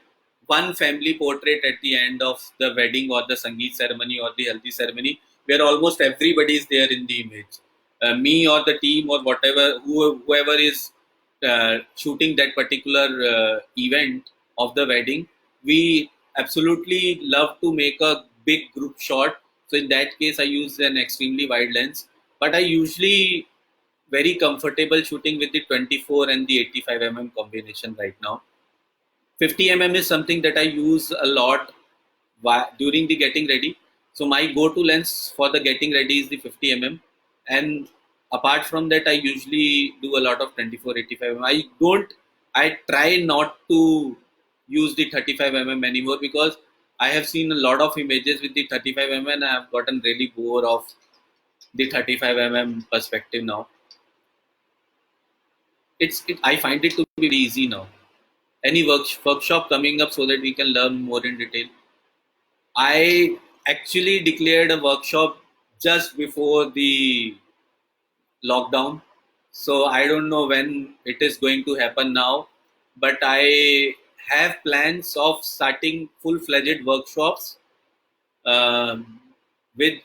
one family portrait at the end of the wedding or the Sangeet ceremony or the Haldi ceremony, where almost everybody is there in the image. Me or the team or whatever, whoever is shooting that particular event of the wedding, we absolutely love to make a big group shot. So in that case, I use an extremely wide lens, but I usually very comfortable shooting with the 24 and the 85 mm combination right now. 50 mm is something that I use a lot during the getting ready. So my go-to lens for the getting ready is the 50 mm, and apart from that, I usually do a lot of 24 85 mm. I don't. I try not to use the 35 mm anymore, because I have seen a lot of images with the 35 mm, and I have gotten really bored of the 35 mm perspective now. I find it to be very easy now. Any workshop coming up so that we can learn more in detail. I actually declared a workshop just before the lockdown, so I don't know when it is going to happen now, but I have plans of starting full-fledged workshops um with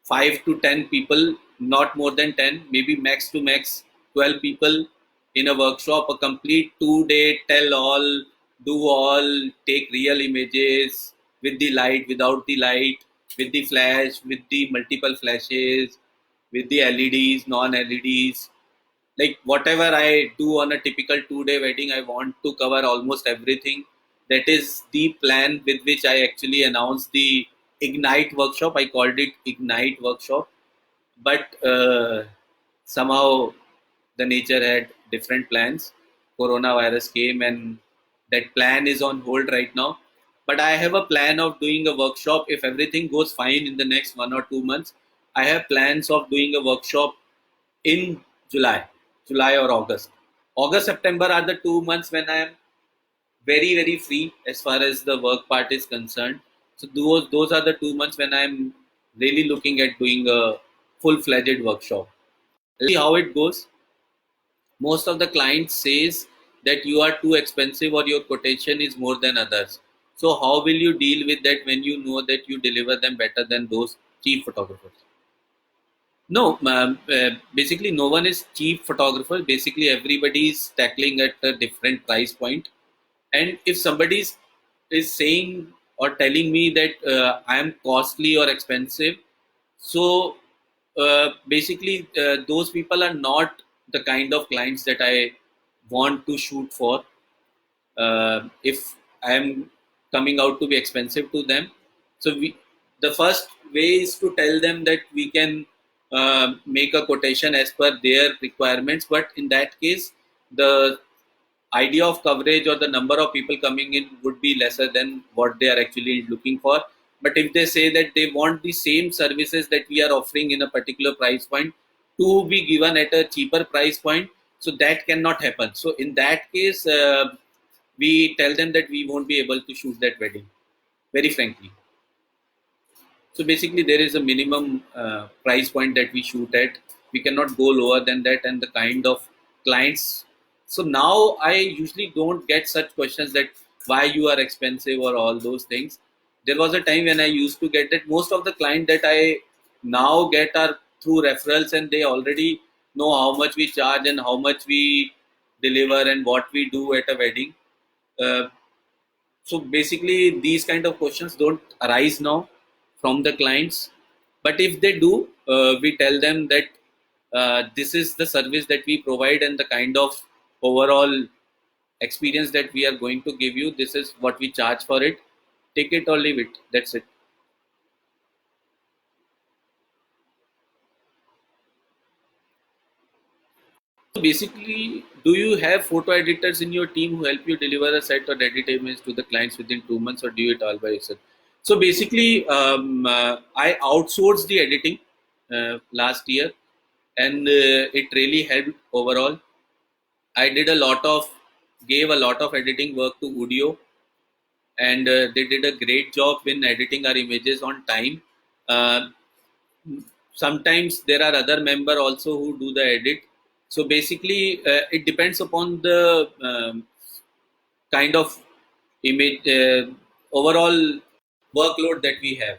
5 to 10 people, not more than 10, maybe max to max 12 people in a workshop, a complete 2 day tell all, do all, take real images with the light, without the light, with the flash, with the multiple flashes, with the LEDs, non LEDs. Like whatever I do on a typical 2 day wedding, I want to cover almost everything. That is the plan with which I actually announced the Ignite workshop. I called it Ignite workshop, but somehow the nature had different plans. Coronavirus came, and that plan is on hold right now. But I have a plan of doing a workshop if everything goes fine in the next 1 or 2 months. I have plans of doing a workshop in July or August. August, September are the 2 months when I am very free as far as the work part is concerned. So those are the 2 months when I am really looking at doing a full fledged workshop. Let's see how it goes. Most of the clients says that you are too expensive or your quotation is more than others. So how will you deal with that when you know that you deliver them better than those cheap photographers? No, basically no one is cheap photographer. Basically everybody is tackling at a different price point. And if somebody is saying or telling me that I am costly or expensive, so basically those people are not the kind of clients that I want to shoot for. If I am coming out to be expensive to them, so the first way is to tell them that we can make a quotation as per their requirements. But in that case, the idea of coverage or the number of people coming in would be lesser than what they are actually looking for. But if they say that they want the same services that we are offering in a particular price point to be given at a cheaper price point, so that cannot happen. So in that case, we tell them that we won't be able to shoot that wedding, very frankly. So basically, there is a minimum price point that we shoot at. We cannot go lower than that, and the kind of clients. So now I usually don't get such questions that why you are expensive or all those things. There was a time when I used to get that. Most of the clients that I now get are through referrals, and they already know how much we charge and how much we deliver and what we do at a wedding. Uh, so basically, these kind of questions don't arise now from the clients. But if they do, we tell them that this is the service that we provide and the kind of overall experience that we are going to give you. This is what we charge for it. Take it or leave it. That's it. So basically, do you have photo editors in your team who help you deliver a set or edit image to the clients within 2 months, or do you it all by yourself? So basically, I outsourced the editing last year, and it really helped overall. I did a lot of, gave a lot of editing work to Udio, and they did a great job in editing our images on time. Uh, Sometimes there are other member also who do the edit. So basically it depends upon the kind of image overall workload that we have.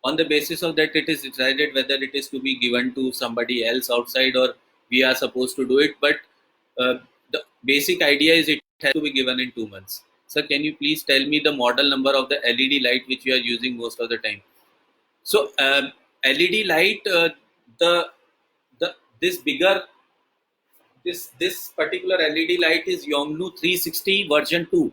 On the basis of that, it is decided whether it is to be given to somebody else outside or we are supposed to do it. But uh, the basic idea is it has to be given in 2 months. Sir, can you please tell me the model number of the LED light which you are using most of the time? So LED light, the the this bigger this particular LED light is Yongnu 360 version 2,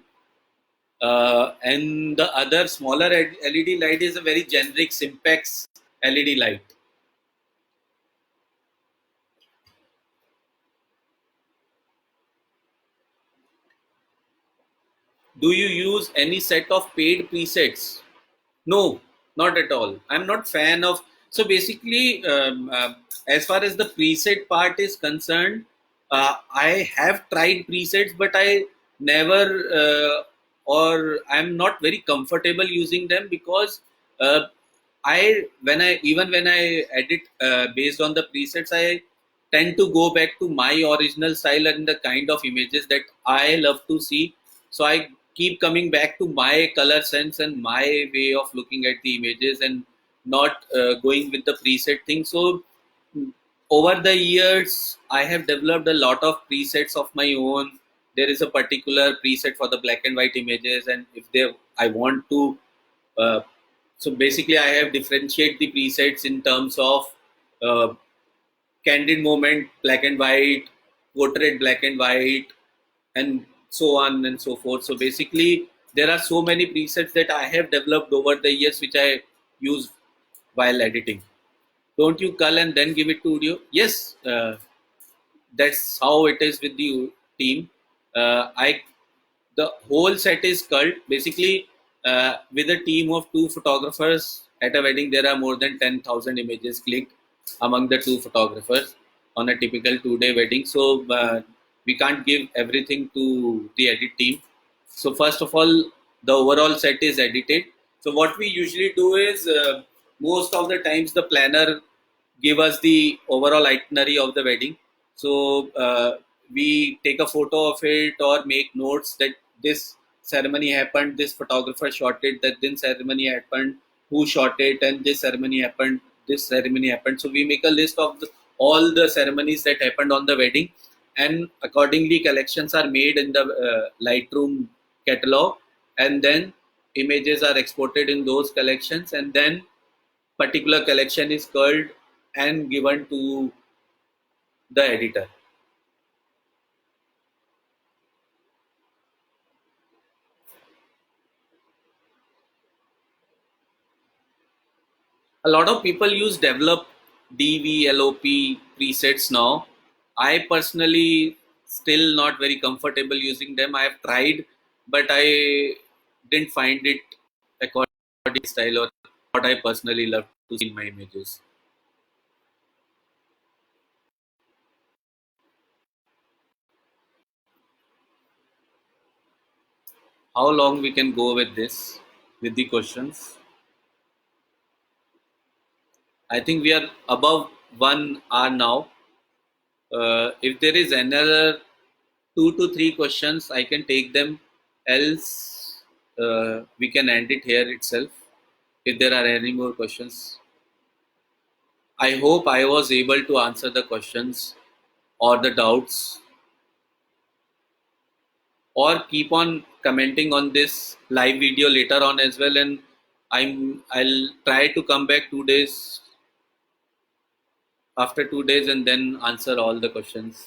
and the other smaller LED light is a very generic Simpex LED light. Do you use any set of paid presets? No, not at all. I'm not fan of. So basically, as far as the preset part is concerned, I have tried presets, but I never or I'm not very comfortable using them because uh, when I edit based on the presets, I tend to go back to my original style and the kind of images that I love to see. So I keep coming back to my color sense and my way of looking at the images and not going with the preset thing. So over the years, I have developed a lot of presets of my own. There is a particular preset for the black and white images, and if they I want to uh, so basically I have differentiate the presets in terms of uh, candid moment black and white, portrait black and white, and so on and so forth. So basically there are so many presets that I have developed over the years which I use while editing. Don't you cull and then give it to audio? Yes, that's how it is with the team. I The whole set is cult. Basically, with a team of two photographers at a wedding, there are more than 10,000 images clicked among the two photographers on a typical 2 day wedding. So we can't give everything to the edit team. So first of all, the overall set is edited. So what we usually do is most of the times the planner give us the overall itinerary of the wedding. So we take a photo of it or make notes that this ceremony happened, this photographer shot it, that then ceremony happened, who shot it, and this ceremony happened, this ceremony happened. So we make a list of all the ceremonies that happened on the wedding, and accordingly collections are made in the Lightroom catalog, and then images are exported in those collections, and then particular collection is culled and given to the editor. A lot of people use develop DVLOP presets now. I personally still not very comfortable using them. I have tried, but I didn't find it according to my style or what I personally love to see in my images. How long we can go with this, with the questions? I think we are above 1 hour now. If there is another 2 to 3 questions, I can take them. Else, we can end it here itself. If there are any more questions, I hope I was able to answer the questions or the doubts. Or keep on commenting on this live video later on as well, and I'll try to come back 2 days after 2 days and then answer all the questions.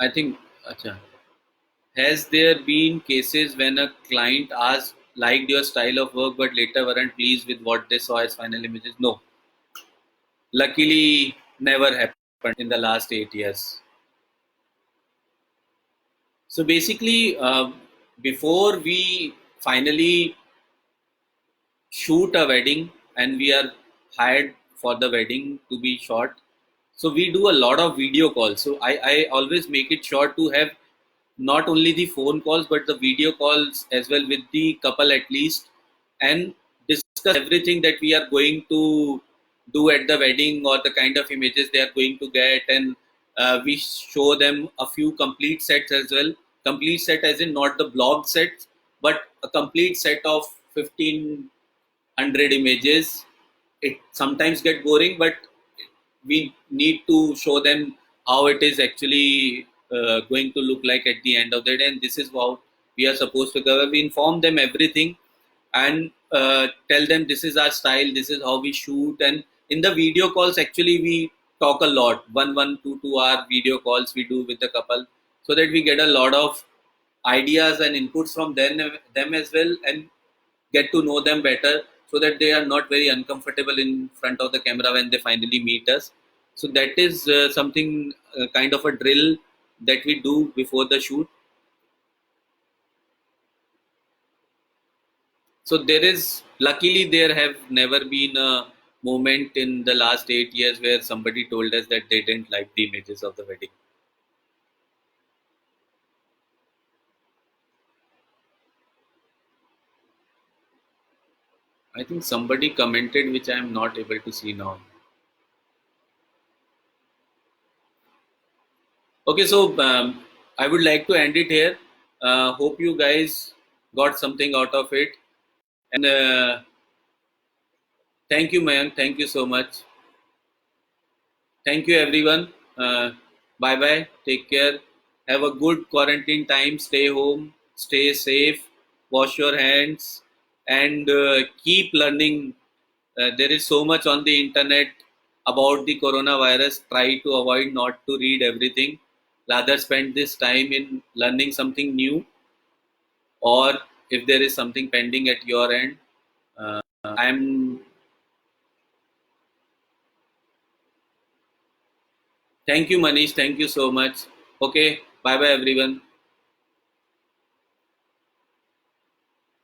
I think. Acha. Has there been cases when a client asked, liked your style of work, but later weren't pleased with what they saw as final images? No. Luckily, never happened in the last 8 years. So basically, before we finally shoot a wedding and we are hired for the wedding to be shot, so we do a lot of video calls. So I always make it sure to have not only the phone calls but the video calls as well with the couple at least, and discuss everything that we are going to do at the wedding or the kind of images they are going to get, and we show them a few complete sets as well. Complete set as in not the blog sets, but a complete set of 1500 images. It sometimes get boring, but we need to show them how it is actually going to look like at the end of the day, and this is how we are supposed to cover. We inform them everything and tell them this is our style, this is how we shoot. And in the video calls actually we talk a lot, 1 1 2 2 hour video calls we do with the couple, so that we get a lot of ideas and inputs from them as well, and get to know them better. so that they are not very uncomfortable in front of the camera when they finally meet us. So that is something kind of a drill that we do before the shoot. So there is, luckily, there have never been a moment in the last 8 years where somebody told us that they didn't like the images of the wedding. I think somebody commented, which I am not able to see now. Okay, so I would like to end it here. Hope you guys got something out of it. And thank you, Mayank. Thank you so much. Thank you, everyone. Bye bye. Take care. Have a good quarantine time. Stay home. Stay safe. Wash your hands and keep learning. There is so much on the internet about the coronavirus. Try to avoid not to read everything. Rather, spend this time in learning something new, or if there is something pending at your end. I'm Thank you, Manish. Thank you so much. Okay, bye bye, everyone.